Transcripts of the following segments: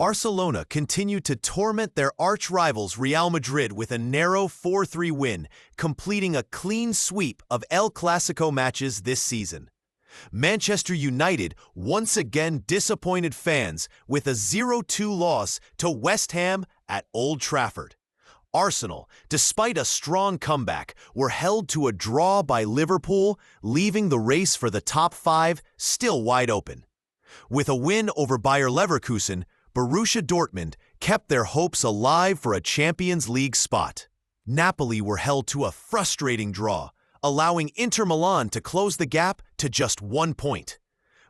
Barcelona continued to torment their arch-rivals Real Madrid with a narrow 4-3 win, completing a clean sweep of El Clasico matches this season. Manchester United once again disappointed fans with a 0-2 loss to West Ham at Old Trafford. Arsenal, despite a strong comeback, were held to a draw by Liverpool, leaving the race for the top five still wide open. With a win over Bayer Leverkusen, Borussia Dortmund kept their hopes alive for a Champions League spot. Napoli were held to a frustrating draw, allowing Inter Milan to close the gap to just 1 point.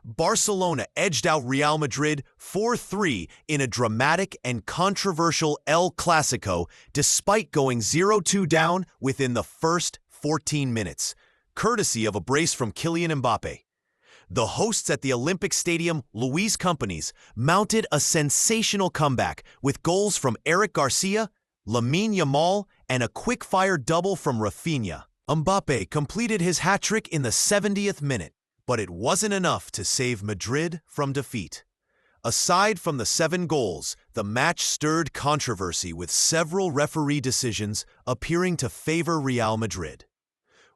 Barcelona edged out Real Madrid 4-3 in a dramatic and controversial El Clasico despite going 0-2 down within the first 14 minutes, courtesy of a brace from Kylian Mbappe. The hosts at the Olympic Stadium, Luis Companys, mounted a sensational comeback with goals from Eric Garcia, Lamine Yamal, and a quick-fire double from Rafinha. Mbappe completed his hat-trick in the 70th minute, but it wasn't enough to save Madrid from defeat. Aside from the 7 goals, the match stirred controversy with several referee decisions appearing to favor Real Madrid.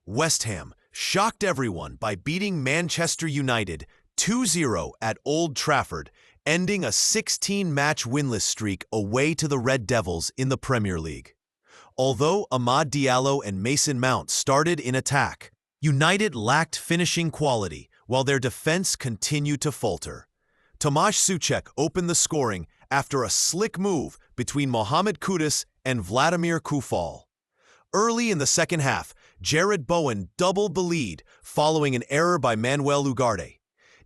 West Ham shocked everyone by beating Manchester United 2-0 at Old Trafford, ending a 16-match winless streak away to the Red Devils in the Premier League. Although Amad Diallo and Mason Mount started in attack, United lacked finishing quality while their defense continued to falter. Tomasz Suchek opened the scoring after a slick move between Mohamed Kudus and Vladimir Kufal. Early in the second half, Jared Bowen doubled the lead following an error by Manuel Ugarte.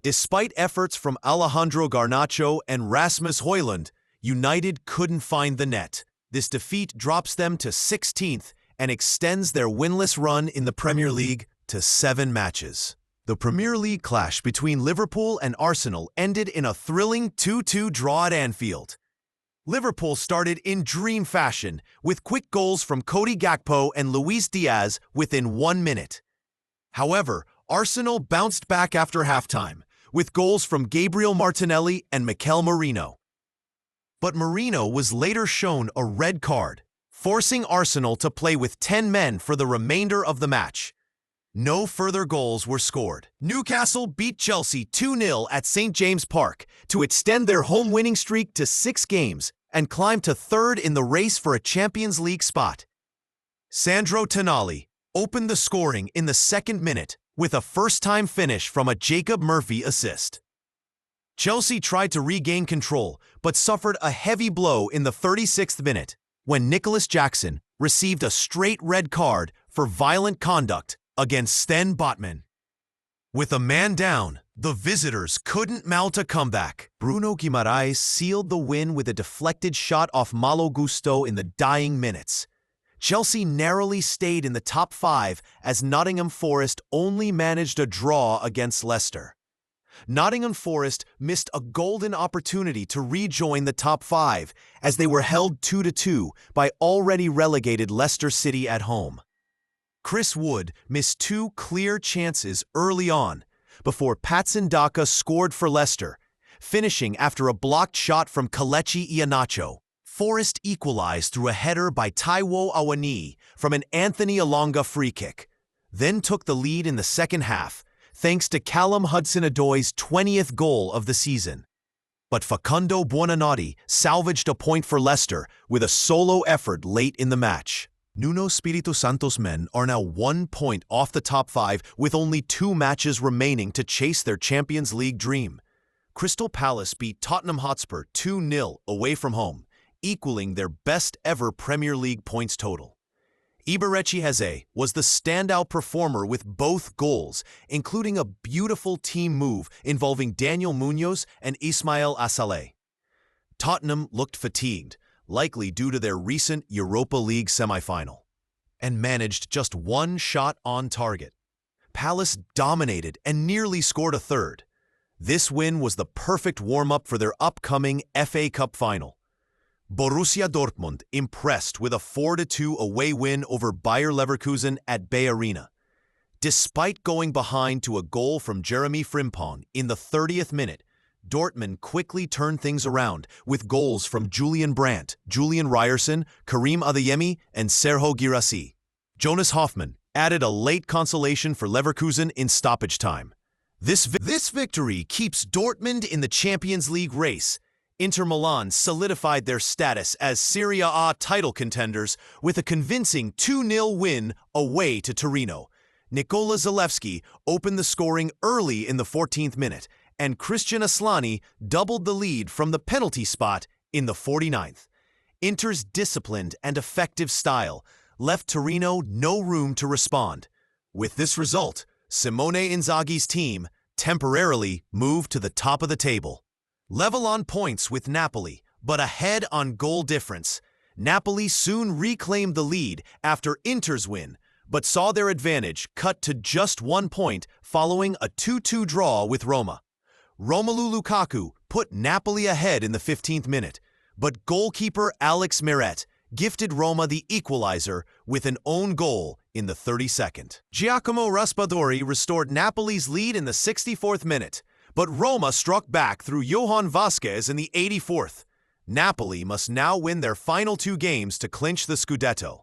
Despite efforts from Alejandro Garnacho and Rasmus Højlund, United couldn't find the net. This defeat drops them to 16th and extends their winless run in the Premier League to 7 matches. The Premier League clash between Liverpool and Arsenal ended in a thrilling 2-2 draw at Anfield. Liverpool started in dream fashion, with quick goals from Cody Gakpo and Luis Diaz within 1 minute. However, Arsenal bounced back after halftime, with goals from Gabriel Martinelli and Mikel Merino. But Merino was later shown a red card, forcing Arsenal to play with 10 men for the remainder of the match. No further goals were scored. Newcastle beat Chelsea 2-0 at St. James Park to extend their home winning streak to 6 games and climb to 3rd in the race for a Champions League spot. Sandro Tonali opened the scoring in the 2nd minute with a first-time finish from a Jacob Murphy assist. Chelsea tried to regain control but suffered a heavy blow in the 36th minute when Nicholas Jackson received a straight red card for violent conduct against Sten Botman. With a man down, the visitors couldn't mount a comeback. Bruno Guimaraes sealed the win with a deflected shot off Malo Gusto in the dying minutes. Chelsea narrowly stayed in the top 5 as Nottingham Forest only managed a draw against Leicester. Nottingham Forest missed a golden opportunity to rejoin the top 5 as they were held 2-2 by already relegated Leicester City at home. Chris Wood missed 2 clear chances early on before Patson Daka scored for Leicester, finishing after a blocked shot from Kelechi Iheanacho. Forest equalized through a header by Taiwo Awoniyi from an Anthony Elanga free kick, then took the lead in the second half thanks to Callum Hudson-Odoi's 20th goal of the season. But Facundo Buonanotte salvaged a point for Leicester with a solo effort late in the match. Nuno Espírito Santo's men are now 1 point off the top 5 with only 2 matches remaining to chase their Champions League dream. Crystal Palace beat Tottenham Hotspur 2-0 away from home, equaling their best-ever Premier League points total. Iberechi Eze was the standout performer with both goals, including a beautiful team move involving Daniel Munoz and Ismail Assale. Tottenham looked fatigued, likely due to their recent Europa League semifinal, and managed just 1 shot on target. Palace dominated and nearly scored a third. This win was the perfect warm-up for their upcoming FA Cup final. Borussia Dortmund impressed with a 4-2 away win over Bayer Leverkusen at Bay Arena. Despite going behind to a goal from Jeremy Frimpong in the 30th minute, Dortmund quickly turned things around with goals from Julian Brandt, Julian Ryerson, Karim Adeyemi, and Serhou Guirassy. Jonas Hoffmann added a late consolation for Leverkusen in stoppage time. This victory keeps Dortmund in the Champions League race. Inter Milan solidified their status as Serie A title contenders with a convincing 2-0 win away to Torino. Nikola Zalewski opened the scoring early in the 14th minute, and Christian Aslani doubled the lead from the penalty spot in the 49th. Inter's disciplined and effective style left Torino no room to respond. With this result, Simone Inzaghi's team temporarily moved to the top of the table. Level on points with Napoli, but ahead on goal difference. Napoli soon reclaimed the lead after Inter's win, but saw their advantage cut to just 1 point following a 2-2 draw with Roma. Romelu Lukaku put Napoli ahead in the 15th minute, but goalkeeper Alex Meret gifted Roma the equalizer with an own goal in the 32nd. Giacomo Raspadori restored Napoli's lead in the 64th minute, but Roma struck back through Johan Vasquez in the 84th. Napoli must now win their final 2 games to clinch the Scudetto.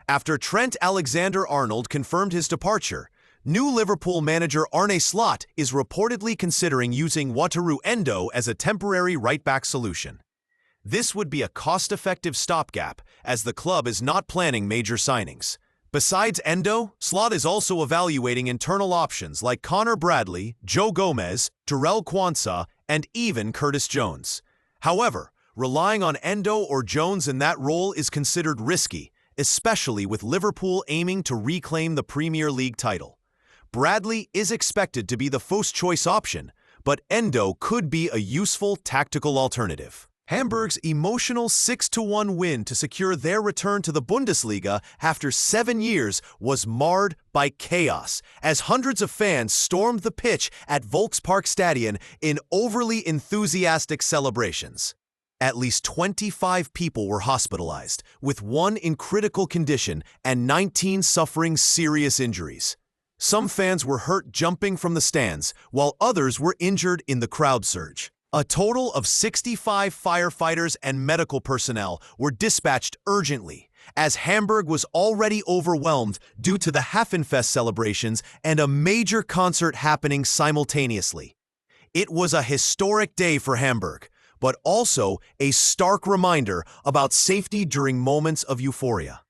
After Trent Alexander-Arnold confirmed his departure, new Liverpool manager Arne Slot is reportedly considering using Wataru Endo as a temporary right-back solution. This would be a cost-effective stopgap, as the club is not planning major signings. Besides Endo, Slot is also evaluating internal options like Connor Bradley, Joe Gomez, Terrell Quansah, and even Curtis Jones. However, relying on Endo or Jones in that role is considered risky, especially with Liverpool aiming to reclaim the Premier League title. Bradley is expected to be the first-choice option, but Endo could be a useful tactical alternative. Hamburg's emotional 6-1 win to secure their return to the Bundesliga after 7 years was marred by chaos, as hundreds of fans stormed the pitch at Volksparkstadion in overly enthusiastic celebrations. At least 25 people were hospitalized, with 1 in critical condition and 19 suffering serious injuries. Some fans were hurt jumping from the stands, while others were injured in the crowd surge. A total of 65 firefighters and medical personnel were dispatched urgently, as Hamburg was already overwhelmed due to the Hafenfest celebrations and a major concert happening simultaneously. It was a historic day for Hamburg, but also a stark reminder about safety during moments of euphoria.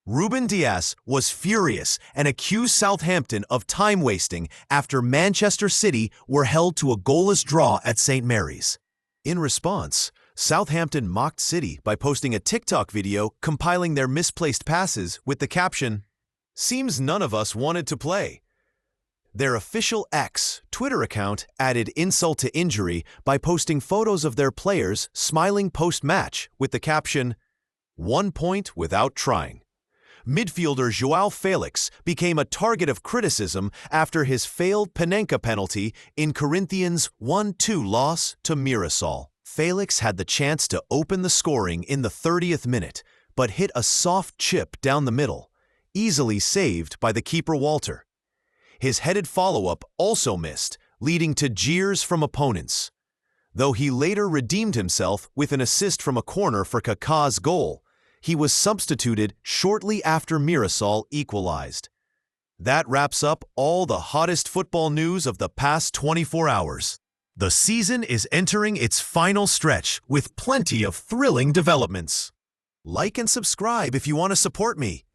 Ruben Dias was furious and accused Southampton of time-wasting after Manchester City were held to a goalless draw at St. Mary's. In response, Southampton mocked City by posting a TikTok video compiling their misplaced passes with the caption, "Seems none of us wanted to play." Their official X Twitter account added insult to injury by posting photos of their players smiling post-match with the caption, "1 point without trying." Midfielder João Felix became a target of criticism after his failed Panenka penalty in Corinthians' 1-2 loss to Mirassol. Felix had the chance to open the scoring in the 30th minute, but hit a soft chip down the middle, easily saved by the keeper Walter. His headed follow-up also missed, leading to jeers from opponents. Though he later redeemed himself with an assist from a corner for Kaká's goal, he was substituted shortly after Mirassol equalized. That wraps up all the hottest football news of the past 24 hours. The season is entering its final stretch with plenty of thrilling developments. Like and subscribe if you want to support me.